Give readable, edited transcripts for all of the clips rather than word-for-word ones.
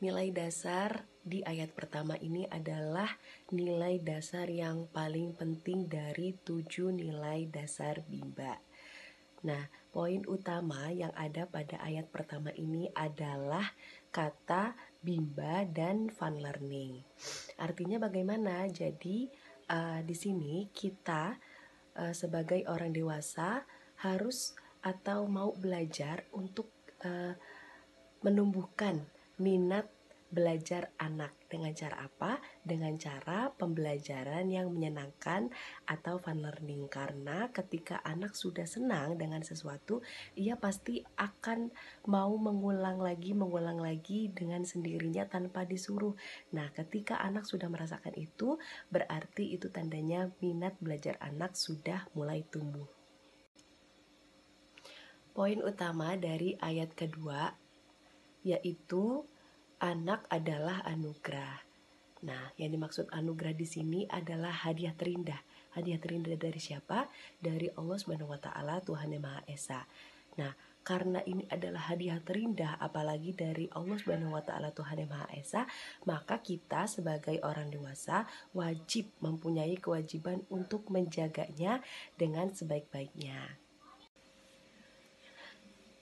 Nilai dasar di ayat pertama ini adalah nilai dasar yang paling penting dari 7 nilai dasar Bimba. Nah, poin utama yang ada pada ayat pertama ini adalah kata Bimba dan fun learning. Artinya bagaimana? Jadi di sini kita sebagai orang dewasa harus atau mau belajar untuk menumbuhkan minat belajar anak. Dengan cara apa? Dengan cara pembelajaran yang menyenangkan atau fun learning. Karena ketika anak sudah senang dengan sesuatu, ia pasti akan mau mengulang lagi dengan sendirinya tanpa disuruh. Nah, ketika anak sudah merasakan itu, berarti itu tandanya minat belajar anak sudah mulai tumbuh. Poin utama dari ayat kedua yaitu anak adalah anugerah. Nah, yang dimaksud anugerah di sini adalah hadiah terindah. Hadiah terindah dari siapa? Dari Allah Subhanahu wa taala, Tuhan Yang Maha Esa. Nah, karena ini adalah hadiah terindah apalagi dari Allah Subhanahu wa taala, Tuhan Yang Maha Esa, maka kita sebagai orang dewasa wajib mempunyai kewajiban untuk menjaganya dengan sebaik-baiknya.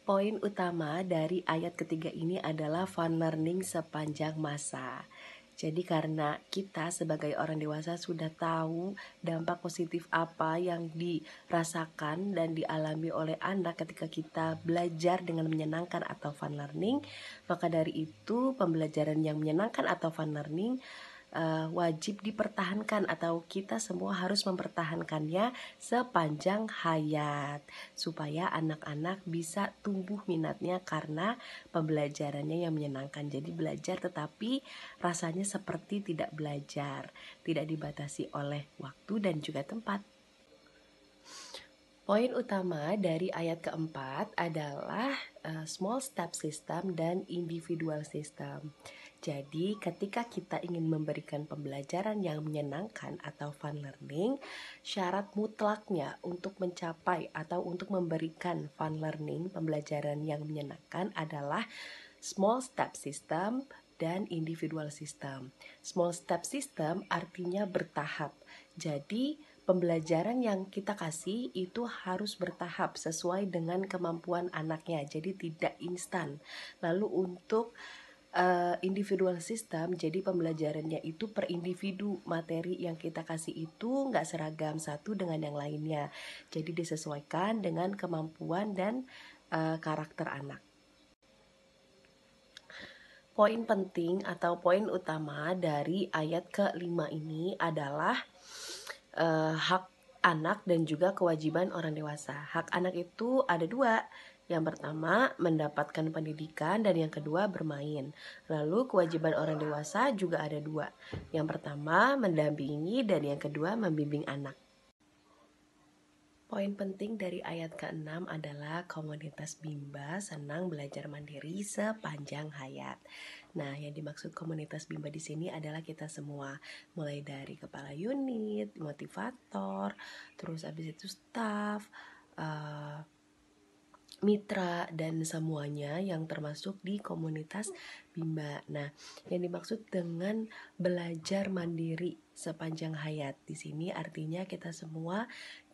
Poin utama dari ayat ketiga ini adalah fun learning sepanjang masa. Jadi karena kita sebagai orang dewasa sudah tahu dampak positif apa yang dirasakan dan dialami oleh anak ketika kita belajar dengan menyenangkan atau fun learning, maka dari itu pembelajaran yang menyenangkan atau fun learning wajib dipertahankan atau kita semua harus mempertahankannya sepanjang hayat supaya anak-anak bisa tumbuh minatnya karena pembelajarannya yang menyenangkan. Jadi belajar tetapi rasanya seperti tidak belajar, tidak dibatasi oleh waktu dan juga tempat. Poin utama dari ayat keempat adalah small step system dan individual system. Jadi ketika kita ingin memberikan pembelajaran yang menyenangkan atau fun learning, syarat mutlaknya untuk mencapai atau untuk memberikan fun learning, pembelajaran yang menyenangkan adalah small step system dan individual system. Small step system artinya bertahap. Jadi pembelajaran yang kita kasih itu harus bertahap sesuai dengan kemampuan anaknya. Jadi tidak instan. Lalu untuk individual system, jadi pembelajarannya itu per individu. Materi yang kita kasih itu nggak seragam satu dengan yang lainnya. Jadi disesuaikan dengan kemampuan dan karakter anak. Poin penting atau poin utama dari ayat ke-5 ini adalah hak anak dan juga kewajiban orang dewasa. Hak anak itu ada dua. Yang pertama mendapatkan pendidikan dan yang kedua bermain. Lalu kewajiban orang dewasa juga ada dua. Yang pertama mendampingi dan yang kedua membimbing anak. Poin penting dari ayat ke-6 adalah komunitas Bimba senang belajar mandiri sepanjang hayat. Nah, yang dimaksud komunitas Bimba di sini adalah kita semua, mulai dari kepala unit, motivator, terus habis itu staff, mitra dan semuanya yang termasuk di komunitas Bimba. Nah, yang dimaksud dengan belajar mandiri sepanjang hayat di sini artinya kita semua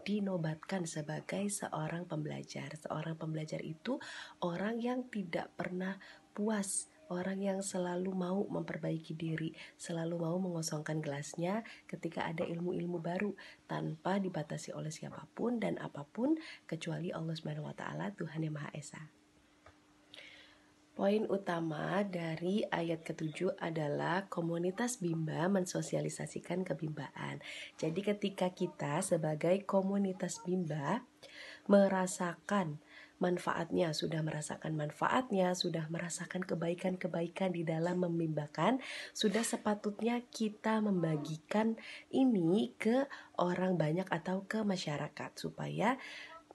dinobatkan sebagai seorang pembelajar. Seorang pembelajar itu orang yang tidak pernah puas, orang yang selalu mau memperbaiki diri, selalu mau mengosongkan gelasnya ketika ada ilmu-ilmu baru tanpa dibatasi oleh siapapun dan apapun kecuali Allah Subhanahu wa taala, Tuhan Yang Maha Esa. Poin utama dari ayat ke-7 adalah komunitas Bimba mensosialisasikan kebimbaan. Jadi ketika kita sebagai komunitas Bimba merasakan manfaatnya, sudah merasakan kebaikan-kebaikan di dalam membimbakan, sudah sepatutnya kita membagikan ini ke orang banyak atau ke masyarakat supaya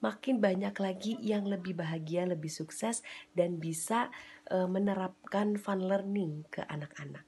makin banyak lagi yang lebih bahagia, lebih sukses dan bisa menerapkan fun learning ke anak-anak.